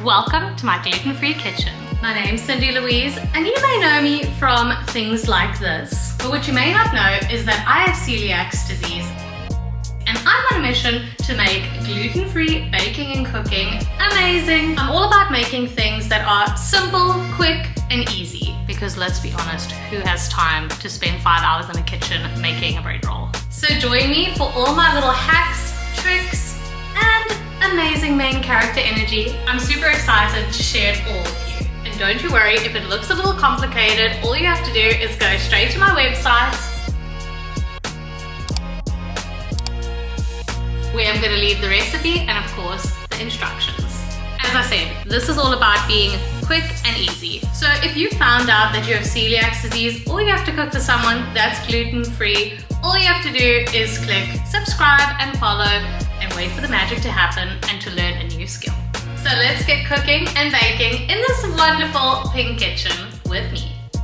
Welcome to my gluten-free kitchen. My name's Cindy Louise, and you may know me from things like this. But what you may not know is that I have celiac disease, and I'm on a mission to make gluten-free baking and cooking amazing. I'm all about making things that are simple, quick, and easy. Because let's be honest, who has time to spend 5 hours in the kitchen making a bread roll? So join me for all my little hacks, tricks, and amazing main character energy. I'm super excited to share it all with you. And don't you worry, if it looks a little complicated, all you have to do is go straight to my website, where I'm going to leave the recipe and of course the instructions. As I said, this is all about being quick and easy. So if you found out that you have celiac disease or you have to cook for someone that's gluten-free, all you have to do is click subscribe and follow and wait for the magic to happen and to learn a new skill. So let's get cooking and baking in this wonderful pink kitchen with me.